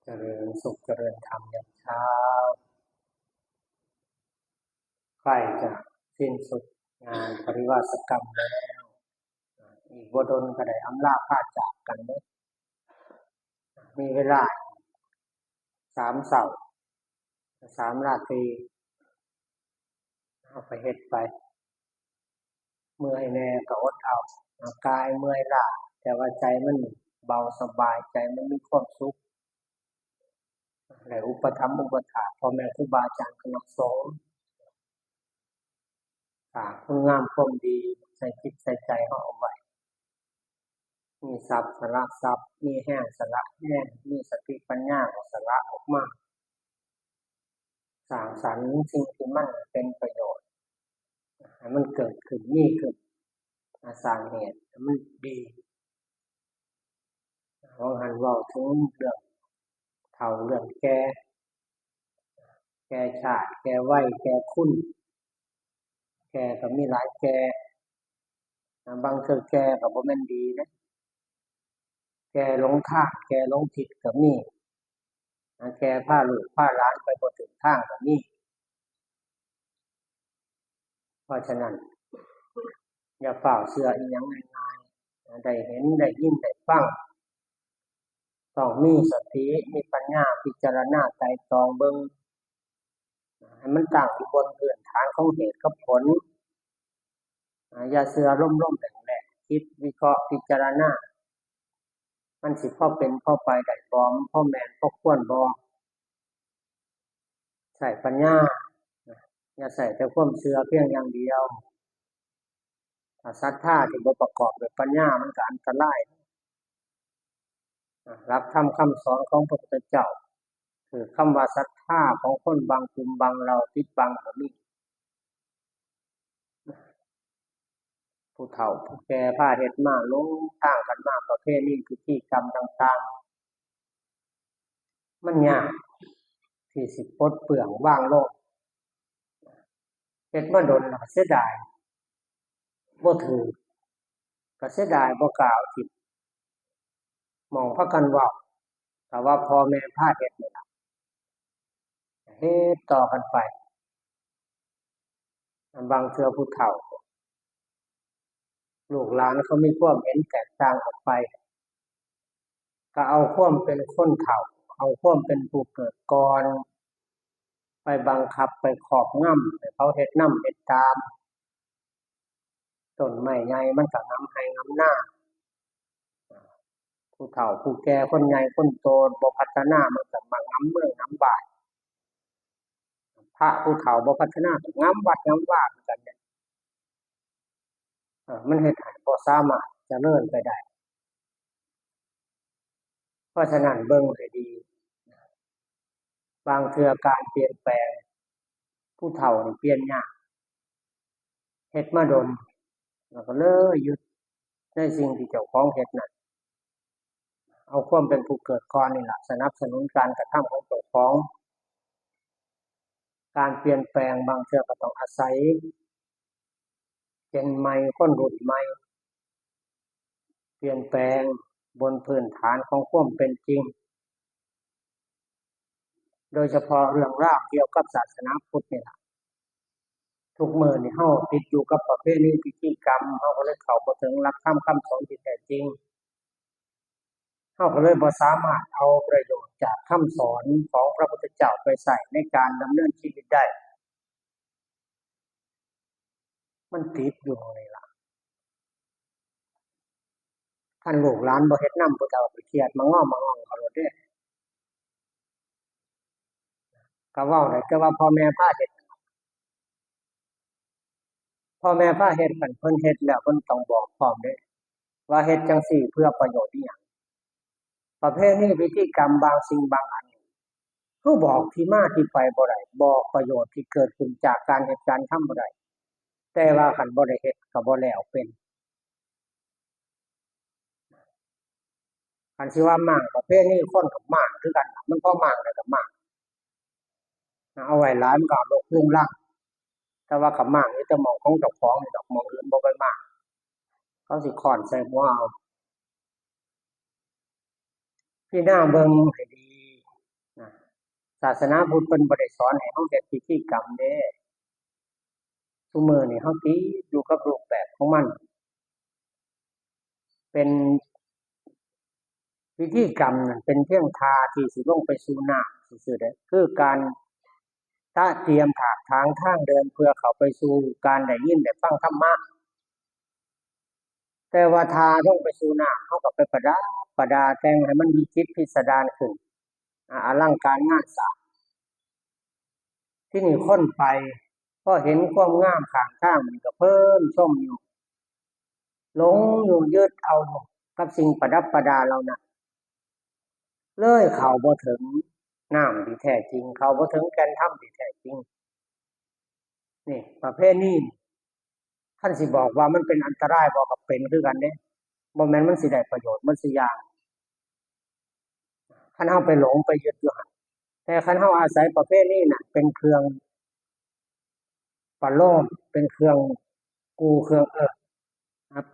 เจริญสุขเจริญธรรมยามเช้าใกล้จะสิ้นสุดงานปริวาสกรรมแล้วอีกบ่ดนก็ได้อำลาพาจากกันเด้อมีเวลา3เสาร์3ราตรีเอาไปเฮ็ดไปเมื่อยแน่ก็อดเอากายเมื่อยล้าแต่ว่าใจมันเบาสบายใจมันมีความสุขได้อุปถัมภ์อุปถากพ่อแม่ครูบาอาจารย์คณะสงฆ์สร้างคุณงามความดีใส่จิตใส่ใจเฮาเอาไว้มีทรัพย์สละทรัพย์มีแห้งสละแห้งมีสติปัญญาก็สละออกมาสร้างสรรค์สิ่งที่มันเป็นประโยชน์ให้มันเกิดขึ้นมีขึ้นสร้างเหตุให้มันดีว่าหันเว้าถึงเรื่องเฒ่าเรื่องแก่ชาติแก่วัยแก่คุณแก่ก็มีหลายแก่บางเทื่อแก่ก็บ่แม่นดีนะแก่หลงทางแก่หลงผิดก็มีแก่พาลูกพาหลานไปบ่ถึงทางก็มีเพราะฉะนั้นอย่าฟ้าวเชื่ออิหยังง่ายๆได้เห็นได้ยินได้ฟังต้องมีสติมีปัญญาพิจารณาไตร่ตรองเบิ่งให้มันตั้งอยู่บนพื้นฐานของเหตุกับผลอย่าเชื่อล้มๆแหลกๆคิดวิเคราะห์พิจารณามันสิพอเป็นพอไปได้บ่มันพอแม่นพอควรบ่ใช้ปัญญาอย่าใช้แต่ความเชื่อเพียงอย่างเดียวถ้าศรัทธาที่บ่ประกอบด้วยปัญญามันก็อันตรายหลักธรรมคำสอนของพระพุทธเจ้าคือคำว่าศรัทธาของคนบางกลุ่มบางเหล่าปิดบังก็มีผู้เฒ่าผู้แก่พาเฮ็ดมาหลงทางกันมาประเพณีพิธีกรรมต่างๆมันยากที่สิปลดเปลื้องวางโลกเฮ็ดมาดนแล้วก็เสียดายบ่ถูกก็เสียดายบ่กล้าเอาถิ้มมองพากันเว้าก็ว่าพ่อแม่พาเฮ็ดนี่ล่ะเฮ็ดต่อกันไปบางเทื่อผู้เฒ่าลูกหลานเขามีความเห็นแตกต่างออกไปก็เอาความเป็นคนเฒ่าเอาความเป็นผู้เกิดก่อนไปบังคับไปครอบงำให้เขาเฮ็ดนำเฮ็ดตามต้นไม้ใหญ่มันก็งำไร่งำนาผู้เฒ่าผู้แก่คนใหญ่คนโตบ่พัฒนามันก็มางำเมืองงำบ้านพระผู้เฒ่าบ่พัฒนาก็งำวัดงำวาคือกันเนี่ยมันเฮ็ดให้บ่สามารถเจริญไปได้เพราะฉะนั้นเบิ่งให้ดีบางเทื่อการเปลี่ยนแปลงผู้เฒ่านี่เปลี่ยนยากเฮ็ดมาดนแล้วก็เลยหยุดในสิ่งที่เจ้าของเฮ็ดนั่นเอาความเป็นผู้เกิดก่อนนี่ล่ะสนับสนุนการกระทำของเจ้าของการเปลี่ยนแปลงบางเทื่อก็ต้องอาศัยGen ใหม่คนรุ่นใหม่เปลี่ยนแปลงบนพื้นฐานของความเป็นจริงโดยเฉพาะเรื่องราวเกี่ยวกับศาสนาพุทธนี่ล่ะทุกมื้อนี้เฮาติดอยู่กับประเพณีพิธีกรรมเฮาก็เลยเข้าบ่ถึงหลักธรรมคำสอนที่แท้จริงเฮาก็เลยบ่สามารถเอาประโยชน์จากคำสอนของพระพุทธเจ้าไปใช้ในการดำเนินชีวิตได้มันติดอยู่ตรงนี้ล่ะคันลูกหลานบ่เฮ็ดนำผู้เฒ่าก็เครียดมาง้อมาง้อเขาโลดเด้ก็เว้าได้แต่ว่าพ่อแม่พาเฮ็ดพ่อแม่พาเฮ็ดคันเพิ่นเฮ็ดแล้วเพิ่นต้องบอกพร้อมเด้ว่าเฮ็ดจั่งซี้เพื่อประโยชน์อิหยังประเพณีพิธีกรรมบางสิ่งบางอันเราบอกที่มาที่ไปบ่ได้บอกประโยชน์ที่เกิดขึ้นจากการเฮ็ดการทำบ่ได้แต่ว่าคันบ่ได้เฮ็ดก็บ่แล้วเป็นคันสิว่าม้างประเพณีคนก็ม้างคือกันล่ะมันพอม้างได้ก็ม้างเอาไว้หลายมันก็เอารกรุงรังแต่ว่าก็ม้างอยู่แต่หม้องของเจ้าของนี่ดอกหม้องอื่นบ่ไปม้างเขาสิค้อนใส่หัวเอาพิจารณาเบิ่งให้ดี ศาสนาพุทธเป็นบ่ได้สอนให้เฮาเฮ็ดพิธีกรรมเด้ซุมื้อนี้เฮาติดอยู่กับรูปแบบของมันเป็นพิธีกรรมนั่นเป็นเพียงทาที่สิลงไปสู่น้ำซื่อๆเด้อคือการเตรียมถากถางทางเดินเพื่อเข้าไปสู่การได้ยินได้ฟังธรรมะแต่ว่าทาลงไปสู่น้ำเฮาก็ไปประดาแต่งให้มันวิจิตรพิสดารขึ้นอลังการงานสร้างที่นี่คนไปพอเห็นความงามข้างทางมันก็เพิ่มชมอยู่หลงอยู่ยึดเอากับสิ่งประดับประดาเหล่านั้นเลยเข้าบ่ถึงน้ำที่แท้จริงเข้าบ่ถึงแก่นธรรมที่แท้จริงนี่ประเภทนี้ท่านสิบอกว่ามันเป็นอันตรายบ่ก็เป็นคือกันเด้บ่แม่นมันสิได้ประโยชน์มันสิยากคันเฮาไปหลงไปยึดอยู่หั่นแต่คันเฮาอาศัยประเภทนี้น่ะเป็นเครื่องประโลมเป็นเครื่องกูเครื่องครับ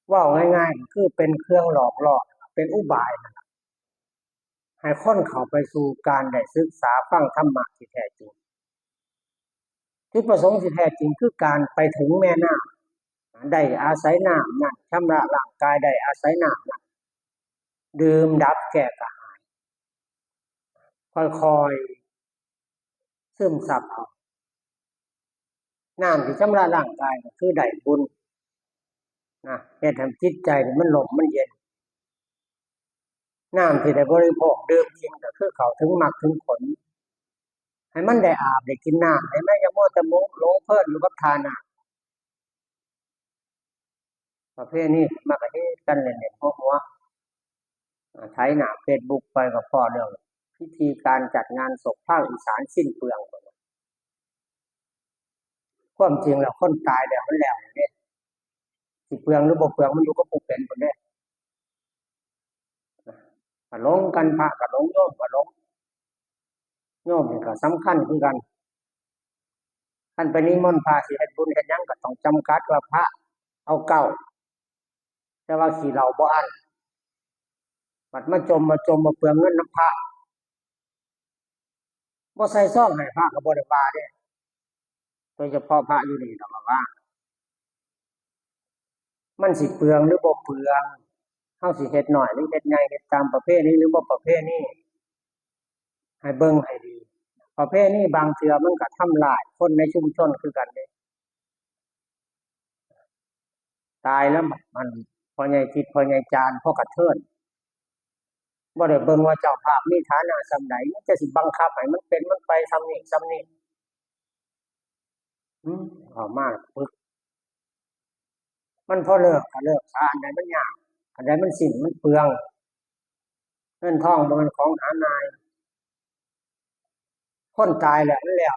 เว้าง่ายๆก็คือเป็นเครื่องหลอกล่อเป็นอุบายนั่นล่ะให้คนเข้าไปสู่การได้ศึกษาฟังธรรมะที่แท้จริงจุดประสงค์ที่แท้จริงคือการไปถึงแม่น้ำได้อาศัยน้ำนั้นชำระร่างกายได้อาศัยน้ำนั้นดื่มดับแก้กระหายค่อยๆซึมซับเอาน้ำที่ชำระร่างกายก็คือได้บุญนะเฮ็ดให้จิตใจมันลมมันเย็นน้ำที่ได้บริโภคดื่มกินก็คือเข้าถึงมรรคถึงผลให้มันได้อาบได้กินน้ำให้มันอย่ามัวแต่หลงเพลินอยู่กับทาน้ำประเภทนี้มันก็เฮ็ดกันเล่นๆหัวไถหน้า Facebook ไปก็พ้อเรื่องพิธีการจัดงานศพภาคอีสานสิ้นเปลืองความจริงแล้วคนตายแล้วมันแล้วเด้สิเปลืองหรือบ่เปลืองมันอยู่กับผู้เป็นพุ่นเด้ก็หลงกันพระก็หลงโยมก็หลงโยมนี่ก็สำคัญคือกันคันไปนิมนต์พระสิเฮ็ดบุญเฮ็ดหยังก็ต้องจำกัดว่าพระเอาเก้าแต่ว่าขี้เหล้าบ่อั้นบัดมาจมมาเปลืองเงินนำพระบ่ใส่ซองให้พระก็บ่ได้ว่าเด้โดยเฉพาะพระอยู่นี่ดอกว่ามันสิเปลืองหรือบ่เปลืองเฮาสิเฮ็ดน้อยหรือเฮ็ดใหญ่เฮ็ดตามประเพณีหรือบ่ประเพณีให้เบิ่งให้ดีประเพณีบางเทื่อมันก็ทำลายคนในชุมชนคือกันเด้ตายแล้วมันพ่อใหญ่จิตพ่อใหญ่จานพ่อกระเทินบ่ได้เบิ่งว่าเจ้าภาพมีฐานะส่ำใดมันจะสิบังคับให้มันเป็นมันไปส่ำนี้เอามาปึ๊กมันพอเลิกก็เลิกซะอันใดมันยากอันใดมันสิ้นมันเปลืองเงินทองบ่แม่นของหาง่ายคนตายแล้วมันแล้ว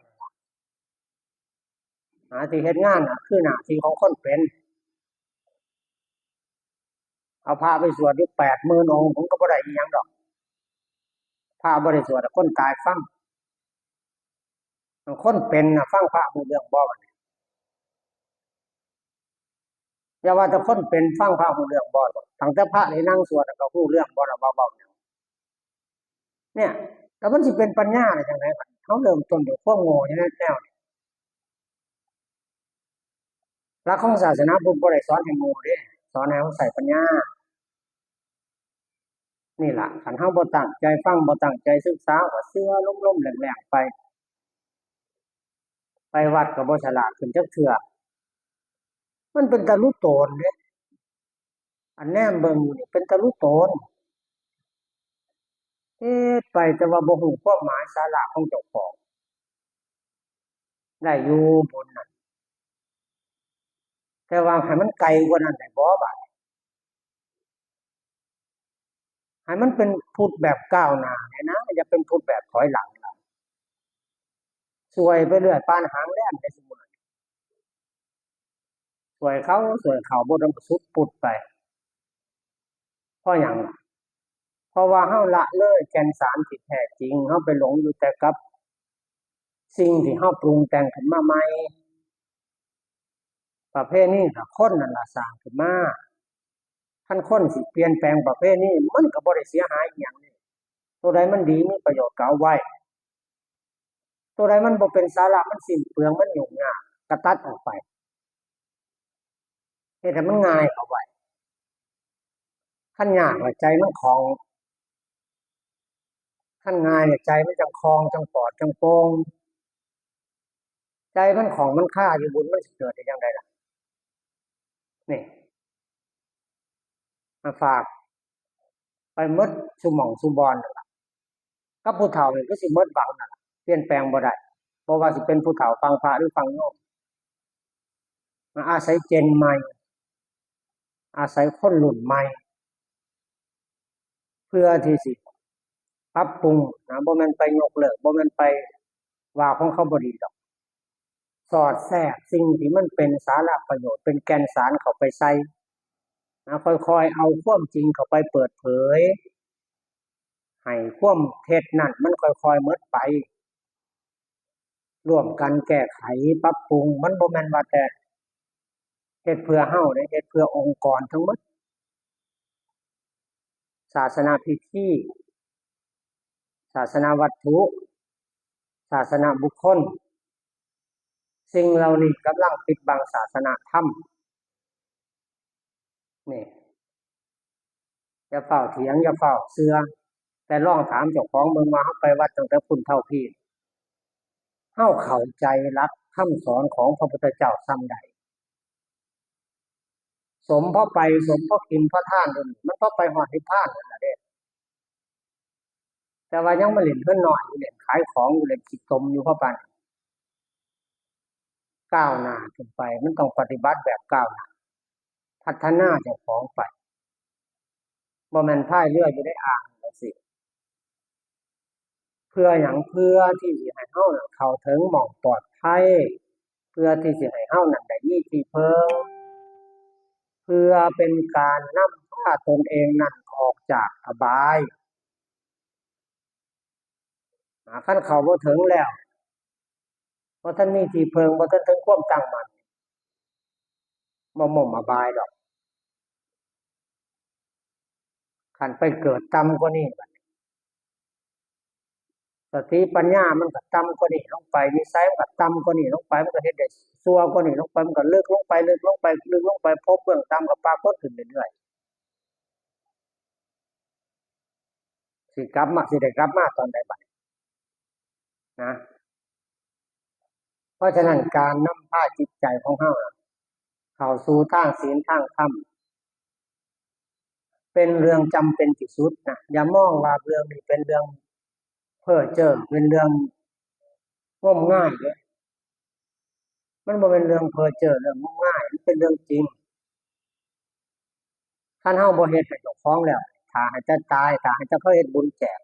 หน้าที่เฮ็ดงานน่ะคือหน้าที่ของคนเป็นเอาพระไปสวดอยู่80,000องค์ผมก็บ่ได้อิหยังดอกพระบ่ได้สวดคนตายฟังคนเป็นน่ะฟังพระรู้เรื่องบ่บัดนี้อย่าว่าแต่คนเป็นฟังพระรู้เรื่องบ่ตั้งแต่พระนี่นั่งสวดก็รู้เรื่องบ่ล่ะเว้าๆเนี่ยแล้วมันสิเป็นปัญญาได้จังได๋บัดเฮาเริ่มต้นด้วยความโง่อย่างนั้นแล้วหลักของศาสนาพุทธบ่ได้สอนให้โง่เด้สอนให้เฮาใช้ปัญญานี่ล่ะคันเฮาบ่ตั้งใจฟังบ่ตั้งใจศึกษาก็เชื่อล้มๆแหลกๆไปวัดก็บ่ฉลาดขึ้นจักเทื่อมันเป็นตะลุโตนเด้อันแนมเบิ่งอยู่นี่เป็นตะลุโตนเฮ็ดไปแต่ว่าบ่รู้ความหมายสาระของเจ้าของได้อยู่บุญน่ะแต่ว่าให้มันไกลกว่านั้นได้บ่บัดให้มันเป็นพุทธแบบก้าวหน้าแหน่นะอย่าเป็นพุทธแบบถอยหลังซวยไปเรื่อยปานหางแล่นไปซุมื้อซวยเขาบ่ต้องสุดปุดไปเพราะหยังเพราะว่าเฮาละเลยแก่นสารที่แท้จริงเฮาไปหลงอยู่แต่กับสิ่งที่เฮาปรุงแต่งขึ้นมาใหม่ประเภทนี้ก็คนนั่นล่ะสร้างขึ้นมาคันคนสิเปลี่ยนแปลงประเภทนี้มันก็บ่ได้เสียหายอิหยังนี่ตัวใดมันดีมีประโยชน์ก็เอาไว้ ตัวใดมันบ่เป็นสาระมันสิ้นเปลืองมันยุ่งยากก็ตัดออกไปเฮ็ดให้มันง่ายเข้าไว้คันยากว่าใจมันของคันง่ายเนี่ยใจมันจังคลองจังปลอดจังโปร่งใจมันของมันค่าอยู่บุญมันสิเกิดได้จังไดล่ะนี่มาฝากไปหมดซุหม่องซุบอนนั่นล่ะกับผู้เฒ่านี่คือสิหมดหวังนั่นล่ะเปลี่ยนแปลงบ่ได้บ่ว่าสิเป็นผู้เฒ่าฟังพระหรือฟังโยมมาอาศัยเจนใหม่อาศัยคนรุ่นใหม่เพื่อที่สิปรับปรุงนะบ่แม่นไปยกเลิกบ่แม่นไปว่าของเขาบ่ดีดอกสอดแทรกสิ่งที่มันเป็นสาระประโยชน์เป็นแก่นสารเข้าไปใส่นะค่อยๆเอาความจริงเข้าไปเปิดเผยให้ความเท็จนั่นมันค่อยๆหมดไปร่วมกันแก้ไขปรับปรุงมันบ่แม่นว่าแต่เฮ็ดเพื่อเฮาเด้เฮ็ดเพื่อองค์กรทั้งหมดศาสนาพิธีศาสนาวัตถุศาสนาบุคคลสิ่งเหล่านี้กำลังปิดบังศาสนาธรรมนี่อย่าเฝ้าเถียงอย่าเฝ้าเชื่อแต่ลองถามเจ้าของเบิ่งว่าเฮาไปวัดตั้งแต่พุ่นเท่าพี่เฮาเข้าใจหลักคำสอนของพระพุทธเจ้าส่ำใดสมเพราะไปสมเพราะกินเพราะทานเดี๋ยวนี้มันเพราะไปฮอดนิพพานนั่นล่ะเด้แต่ว่ายังมาเล่นเพิ่นน้อยอยู่เล่นขายของอยู่เล่นขี้ตมอยู่เพราะปานก้าวหน้าขึ้นไปมันต้องปฏิบัติแบบก้าวหน้าพัฒนาเจ้าของไปบ่แม่นพายเรืออยู่ในอ่างจังซี่เพื่อหยังเพื่อที่สิให้เฮาน่ะเข้าถึงหม้องปลอดภัยเพื่อที่สิให้เฮานั่นได้มีที่พึ่งเพื่อเป็นการนำพาตนเองนั้นออกจากอบายคันเข้าบ่ถึงแล้วบ่ทันมีที่พึ่งบ่ทันถึงความตั้งมั่นบ่หม่มอบายดอกคันไปเกิดต่ำกว่านี้บัดสติปัญญามันก็ต่ำกว่านี้ลงไปนิสัยมันก็ต่ำกว่านี้ลงไปมันก็เฮ็ดได้ชั่วกว่านี้ลงไปมันก็ลึกลงไปลึกลงไปลึกลงไปพบเบื้องต่ำก็ปรากฏขึ้นเรื่อยๆสิกลับมาสิได้กลับมาตอนใดบัดนะเพราะฉะนั้นการนำพาจิตใจของเฮาน่ะเข้าสู่ทางศีลทางธรรมเป็นเรื่องจำเป็นที่สุดนะอย่ามองว่าเรื่องนี้เป็นเรื่องเพ้อเจ้อเป็นเรื่องงมงายเด้อมันบ่แม่นเรื่องเพ้อเจ้อเรื่องงมงายมันเป็นเรื่องจริงคันเฮาบ่เฮ็ดให้เจ้าของแล้วถ้าให้แต่ตายถ้าให้แต่เขาเฮ็ดบุญแจก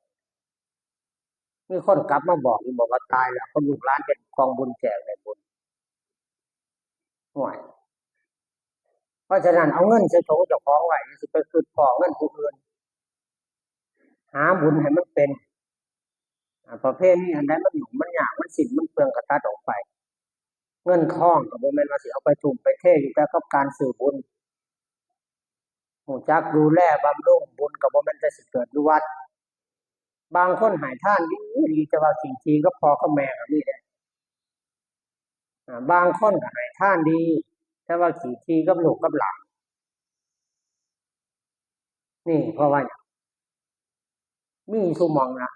มีคนกลับมาบอกอยู่บอกว่าตายแล้วคนลูกหลานเฮ็ดกองบุญแจกได้บุญห่วยเพราะฉะนั้นเอาเงินใส่ถุงเจ้าของไว้อย่าสิไปคิดพ้อเงินผู้อื่นหาบุญให้มันเป็นประเภทนี้อันใดมันยุ่งมันยากมันสิ้นมันเปลืองก็ตัดออกไปเงินทองก็บ่แม่นว่าสิเอาไปทุ่มไปเทอยู่แต่กับการซื้อบุญรู้จักดูแลบำรุงบุญก็บ่แม่นแต่สิเกิดอยู่วัดบางคนให้ทานดีๆแต่ว่าขี้ทีกับพ่อกับแม่ก็มีเด้บางคนก็ให้ทานดีแต่ว่าขี้ทีกับลูกกับหลานนี่เพราะว่าหยังมีซุหม้องล่ะ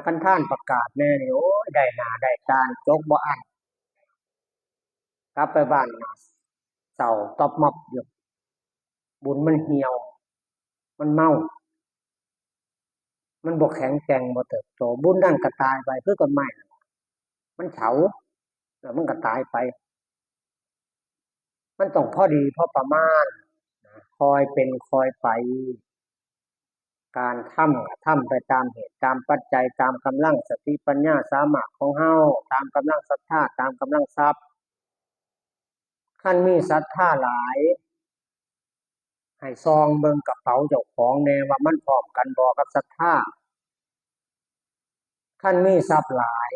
คันทานประกาศแน่นี่โอ้ยได้หน้าได้ตาจกบ่อั้นกลับไปบ้านน่ะเศร้าต๊อบม็อบอยู่บุญมันเหี่ยวมันเมามันบ่แข็งแกร่งบ่เติบโตบุญนั่นก็ตายไปคือต้นไม้นั่นล่ะมันเฉาแล้วมันก็ตายไปมันต้องพอดีพอประมาณคอยเป็นคอยไปการทำก็ทำไปตามเหตุตามปัจจัยตามกำลังสติปัญญาสามารถของเฮาตามกำลังศรัทธาตามกำลังทรัพย์คันมีศรัทธาหลายให้ซองเบิ่งกระเป๋าเจ้าของแหน่ว่ามันพร้อมกันบ่กับศรัทธาคันมีทรัพย์หลาย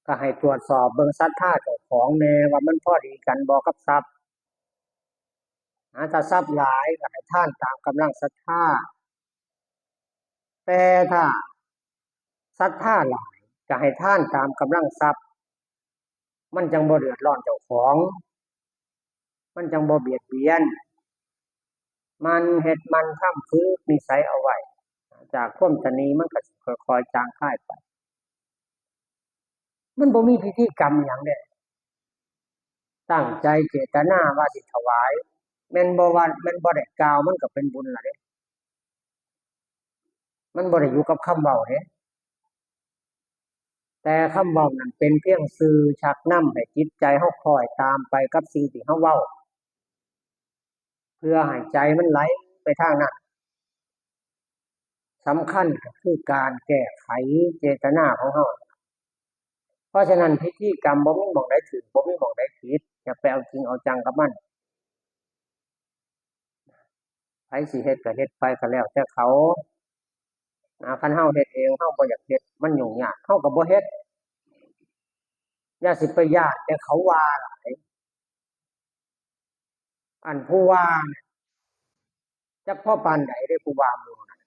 ก็ให้ตรวจสอบเบิ่งศรัทธาเจ้าของแหน่ว่ามันพอดีกันบ่กับทรัพย์ถ้าทรัพย์หลายก็ให้ทานตามกำลังศรัทธาแต่ถ้าศรัทธาหลายแต่ จะให้ทานตามกำลังทรัพย์มันจังบ่เดือดร้อนเจ้าของมันจังบ่เบียดเบียนมันเฮ็ดมันทำฝึกนิสัยเอาไว้จากความตนีมันก็ค่อยๆจางคายไปมันบ่มีพิธีกรรมหยังเด้ตั้งใจเจตนาว่าสิถวายแม่นบ่ว่าแม่นบ่ได้กล่าวมันก็เป็นบุญล่ะเด้มันบ่ได้อยู่กับคำเว้าเด้แต่คำเว้านั้นเป็นเพียงสื่อชักนำให้จิตใจเฮาคล้อยตามไปกับสิ่งที่เฮาเว้าเพื่อให้ใจมันไหลไปทางนั้นสำคัญก็คือการแก้ไขเจตนาของเฮาเพราะฉะนั้นพิธีกรรมบ่มีหม้องใดถูกบ่มีหม้องใดผิดอย่าไปเอาจริงเอาจังกับมันไผสิเฮ็ดก็เฮ็ดไปก็แล้วแต่เขาคันเฮาเฮ็ดเองเฮาบ่อยากเฮ็ดมันยุ่งยากเฮาก็บ่เฮ็ดอย่าสิไปย้านแต่เขาว่าหลายอันผู้ว่าจักพอปานใดเด้ผู้ว่าหมู่น่ะ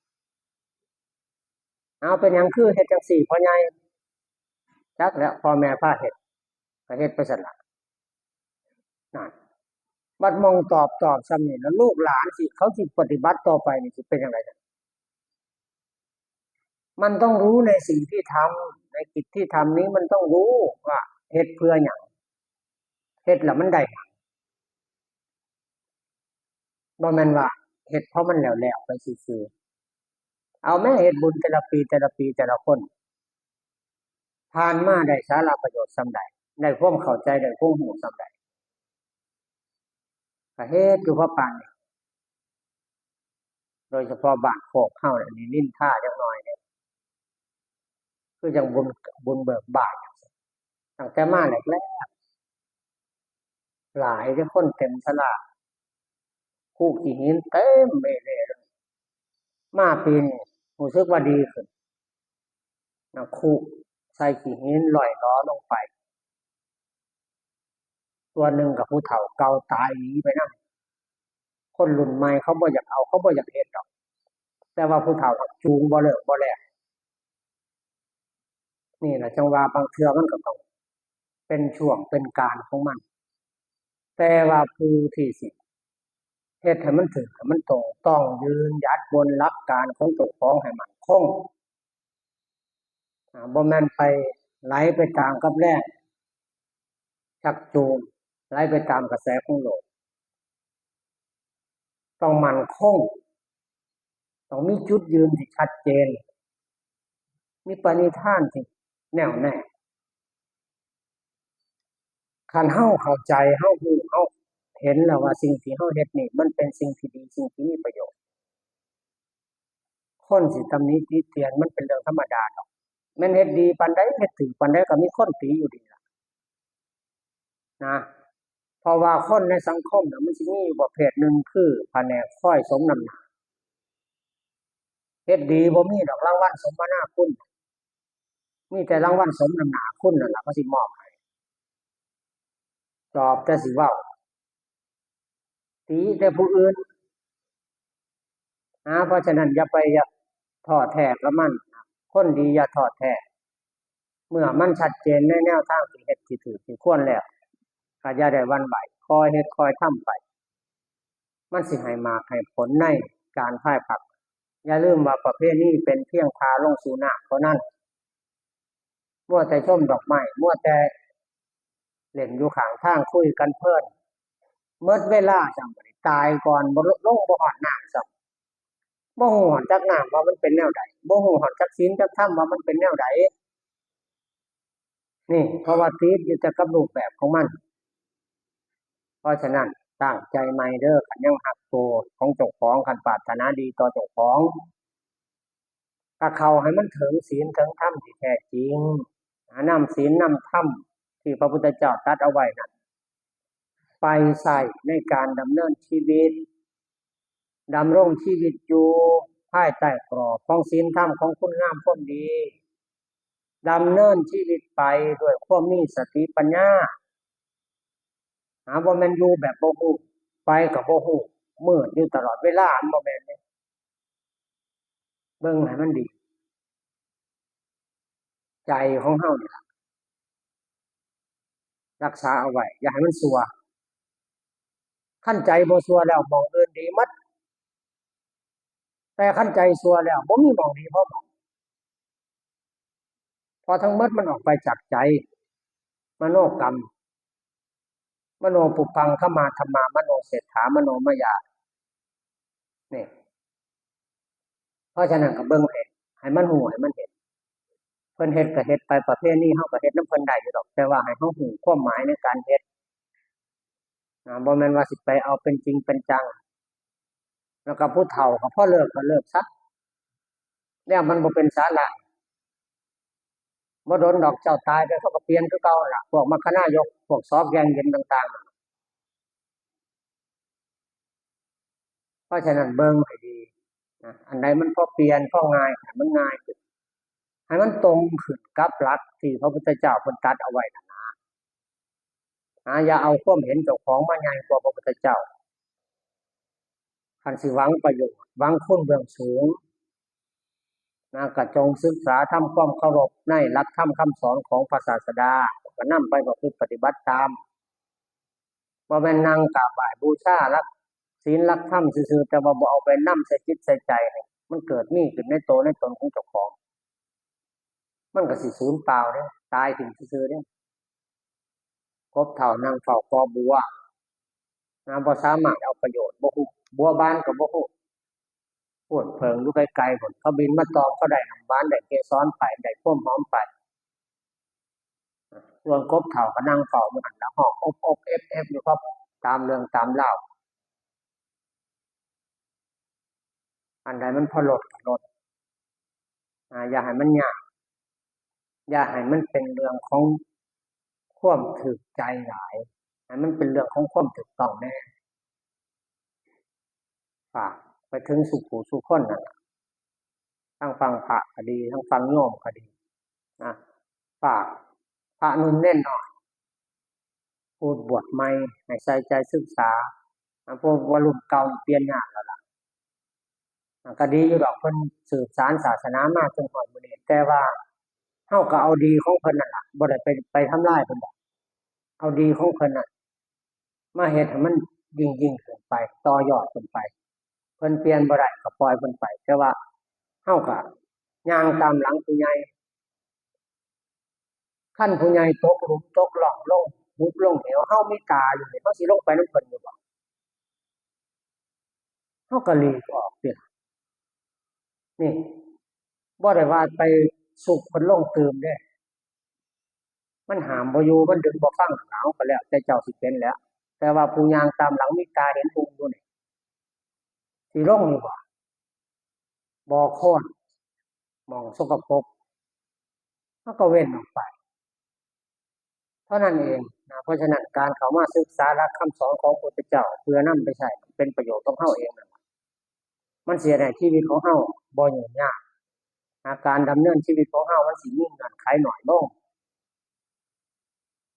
เอาเป็นหยังคือเฮ็ดจังซี่พ่อใหญ่จักแล้วพ่อแม่พาเฮ็ดก็เฮ็ดไปซั่นล่ะนั่นบัดมองตอบซ้ำนี่แล้วลูกหลานสิเขาสิปฏิบัติต่อไปนี่สิเป็นจังไดล่ะมันต้องรู้ในสิ่งที่ทำในกิจที่ทำนี้มันต้องรู้ว่าเฮ็ดเพื่อหยังเฮ็ดแล้วมันได้หยังบ่แม่นว่าเฮ็ดเพราะมันแล้วๆไปซื่อๆเอาแม่เฮ็ดบุญแต่ละปีแต่ละคนผ่านมาได้สาระประโยชน์ส่ำใดได้ความเข้าใจได้ความรู้ส่ำใดก็เฮ็ดอยู่เพราะปานนี้โดยเฉพาะบ้านโคกเฮานี่นินทาจักหน่อยเนี่ยคือจังบุญเบิกบานตั้งแต่มาแรกๆหลายเด้อคนเต็มศาลาคู่ขี้หินเต็มเบ้เร่เลยมาปีนี้รู้สึกว่าดีขึ้นคู่ใส่ขี้หินร่อยหรอลงไปตัวหนึ่งกับผู้เฒ่าเก่าตายหนีไปนำคนรุ่นใหม่เขาบ่อยากเอาเขาบ่อยากเฮ็ดดอกแต่ว่าผู้เฒ่าจูงบ่เลิกบ่แลกนี่แหละจังว่าบางเทื่อมันก็ต้องเป็นช่วงเป็นกาลของมันแต่ว่าผู้ที่สิเฮ็ดให้มันถูกให้มันตรงต้องยืนหยัดบนหลักการของเจ้าของให้มั่นคงบ่แม่นไปไหลไปตามกับแรงชักจูงไหลไปตามกระแสของโลกต้องมั่นคงต้องมีจุดยืนที่ชัดเจนมีปณิธานที่แน่วแน่คันเฮาเข้าใจเฮารู้เฮาเห็นแล้วว่าสิ่งที่เฮาเฮ็ดนี่มันเป็นสิ่งที่ดีสิ่งที่มีประโยชน์คนสิตำหนิติเตียนมันเป็นเรื่องธรรมดาดอกแม่นเฮ็ดดีปานใดเฮ็ดถูกปานใดก็มีคนติอยู่ดีล่ะนะเพราะว่าคนในสังคมน่ะมันสิมีอยู่ประเภทหนึ่งคือแผนกคอยสมน้ำหน้าเฮ็ดดีบ่มีดอกรางวัลสมนาคุณมีแต่รางวัลสมน้ำหน้าคุณนั่นล่ะเขาสิมอบให้ตอบแต่สิเว้าติแต่ผู้อื่นเพราะฉะนั้นอย่าท้อแท้กับมันคนดีอย่าท้อแท้เมื่อมันชัดเจนในแนวทางที่เฮ็ดที่ถูกที่ควรแล้วก็อย่าได้หวั่นไหวคอยเฮ็ดคอยทำไปมันสิให้มากให้ผลในการพ่ายผักอย่าลืมว่าประเพณีเป็นเพียงพาลงสู่น้ำเท่านั้นมัวแต่ชมดอกไม้มัวแต่เล่นอยู่ข้างทางคุยกันเพลินหมดเวลาจังบัดนี้ตายก่อนบ่ลงบ่ฮอดน้ำซ้ำบ่ฮู้ฮอดจักน้ำว่ามันเป็นแนวใดบ่ฮู้ฮอดจักศีลจักธรรมว่ามันเป็นแนวใดนี่เพราะว่าติดอยู่แต่กับรูปแบบของมันเพราะฉะนั้นตั้งใจใหม่เด้อคันยังรักตัวของเจ้าของคันปรารถนาดีต่อเจ้าของก็เข้าให้มันถึงศีลถึงธรรมที่แท้จริงนำศีลนำธรรมที่พระพุทธเจ้าตรัสเอาไว้นั้นไปใส่ในการดำเนินชีวิตดำรงชีวิตอยู่ภายใต้กรอบของศีลธรรมของคุณงามความดีดำเนินชีวิตไปด้วยความมีสติปัญญาบ่แม่นอยู่แบบบ่ฮู้ไปก็บ่ฮู้มืดอยู่ตลอดเวลาบ่แม่นเดะเบิ่งให้มันดี ใจของเฮานี่ล่ะรักษาเอาไว้อย่าให้มันซัวคันใจบ่ซัวแล้วหม้องอื่นดีหมดแต่คันใจซัวแล้วบ่มีหม้องดีพอหม้องเพราะทั้งหมดมันออกไปจากใจมโนกรรมมโนปุพังขมาธัมมามโนเศรษฐามโนมยานี่เพราะฉะนั้นก็เบิ่งให้มันฮู้ให้มันเห็นเพิ่นเฮ็ดก็เฮ็ดไปประเภทนี้เฮาก็เฮ็ดนำเพิ่นได้อยู่ดอกแต่ว่าให้เฮาฮู้ความหมายในการเฮ็ดบ่แม่นว่าสิไปเอาเป็นจริงเป็นจังแล้วก็ผู้เฒ่าก็พอเลิกก็เลิกซะแล้วมันบ่เป็นสาระบ่โดนดอกเจ้าตายไปเขาก็เปลี่ยนคือเก่าล่ะพวกมรรคนายกพวกสอบแยงเย็นต่างๆเพราะฉะนั้นเบิ่งให้ดีอันใดมันพอเปลี่ยนพอง่ายให้มันง่ายขึ้นให้มันตรงขึ้นกับหลักที่พระพุทธเจ้าเพิ่นตรัสเอาไว้นั่นนะอย่าเอาความเห็นเจ้าของมาใหญ่กว่าพระพุทธเจ้าคันสิหวังประโยชน์หวังคุณเบื้องสูงก็จงศึกษาทำความเคารพในหลักธรรมคำสอนของพระศาสดาก็นำไปประพฤติปฏิบัติตามบ่แม่นนั่งกราบไหว้บูชาหลักศีลหลักธรรมซื่อๆแต่ว่าบ่เอาไปนำใส่จิตใส่ใจให้มันเกิดมีขึ้นในตนของเจ้าของมันก็สิสูญเปล่าเด้ตายถึงซื่อๆเด้กบเฒ่านั่งเฝ้ากอบัวบ่สามารถเอาประโยชน์บ่ฮู้บัวบานก็บ่ฮู้พูนเพิงอยู่ไกลๆพุ่นเขาบินมาตอมเขาได้น้ำหวานได้เกสรไปได้ความหอมไปส่วนกบเฒ่าก็นั่งเฝ้าอยู่นั่นล่ะฮ้องอบๆเอฟๆอยู่ครับตามเรื่องตามราวอันใดมันพอลดก็ลดอย่าให้มันยากอย่าให้มันเป็นเรื่องของความถูกใจหลายให้มันเป็นเรื่องของความถูกต้องแน่ฝากไปถึงสุผู้สุคนนั่นล่ะทั้งฟังพระก็ดีทั้งฟังโยมก็ดีฝากพระหนุ่มเน้นน้อยผู้บวชใหม่ให้ใส่ใจศึกษาพวกวัยรุ่นเก่าเปลี่ยนยากแล้วล่ะก็ดีอยู่ดอกเพิ่นสืบสานศาสนามาจนฮอดมื้อนี้แต่ว่าเฮาก็เอาดีของเพิ่นนั่นล่ะบ่ได้ไปทำลายเพิ่นดอกเอาดีของเพิ่นน่ะมาเฮ็ดให้มันยิ่งขึ้นไปต่อยอดขึ้นไปเพิ่นเปลี่ยนบ่ได้ก็ปล่อยเพิ่นไปแต่ว่าเฮาก็ย่างตามหลังผู้ใหญ่คันผู้ใหญ่ตกหลุมตกหล่องลงหุบลงเหวเฮามีตาอยู่นี่เฮาสิลงไปนำเพิ่นอยู่บ่เฮาก็หลีกออกเสียนี่บ่ได้ว่าไปสุกเพิ่นลงตื่มเด้มันห้ามบ่อยู่มันดึงบ่ฟังเอาก็แล้วแต่เจ้าสิเป็นแหล้วแต่ว่าผู้ย่างตามหลังมีตาเห็นหุงอยู่นี่สิลงอยู่บ่โค่นหม้องสกปรกเฮาก็เว้นออกไปเท่านั้นเองเพราะฉะนั้นการเข้ามาศึกษาหลักคำสอนของพระพุทธเจ้าเพื่อนำไปใช้เป็นประโยชน์กับเฮาเองนั่นล่ะมันสิเฮ็ดให้ชีวิตของเฮาบ่ยุ่งยากการดำเนินชีวิตของเฮามันสิมีเงื่อนไขน้อยลง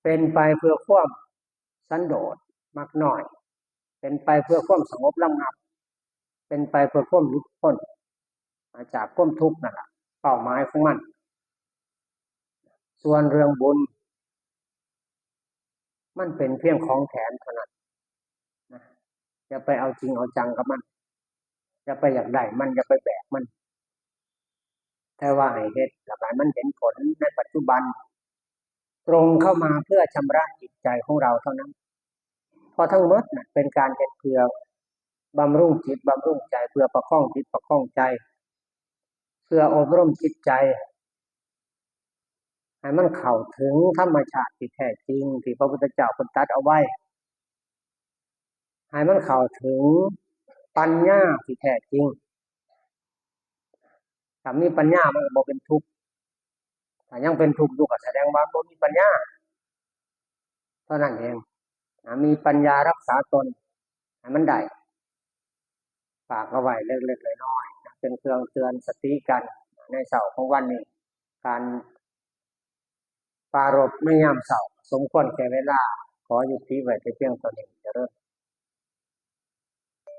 เป็นไปเพื่อความสันโดษมักน้อยเป็นไปเพื่อความสงบระงับเป็นไปเพื่อความหลุดพ้นจากความทุกข์นั่นล่ะเป้าหมายของมันส่วนเรื่องบุญมันเป็นเพียงของแถมเท่านั้นอย่าไปเอาจริงเอาจังกับมันอย่าไปอยากได้มันอย่าไปแบกมันแต่ว่าให้เฮ็ดแล้วให้มันเห็นผลในปัจจุบันตรงเข้ามาเพื่อชำระจิตใจของเราเท่านั้นเพราะทั้งหมดน่ะเป็นการเฮ็ดเพื่อบำรุงจิตบำรุงใจเพื่อประคองจิตประคองใจเพื่ออบรมจิตใจให้มันเข้าถึงธรรมชาติที่แท้จริงที่พระพุทธเจ้าเพิ่นตรัสเอาไว้ให้มันเข้าถึงปัญญาที่แท้จริงถ้ามีปัญญามันก็บ่เป็นทุกข์ถ้ายังเป็นทุกข์อยู่ก็แสดงว่าบ่มีปัญญาเท่านั้นเองมีปัญญารักษาตนให้มันได้ฝากเอาไว้เล็กๆน้อยๆเป็นเครื่องเตือนสติกันในเช้าของวันนี้การปรารภในยามเช้าสมควรแก่เวลาขอยุติไว้แต่เพียงเท่านี้เจริญ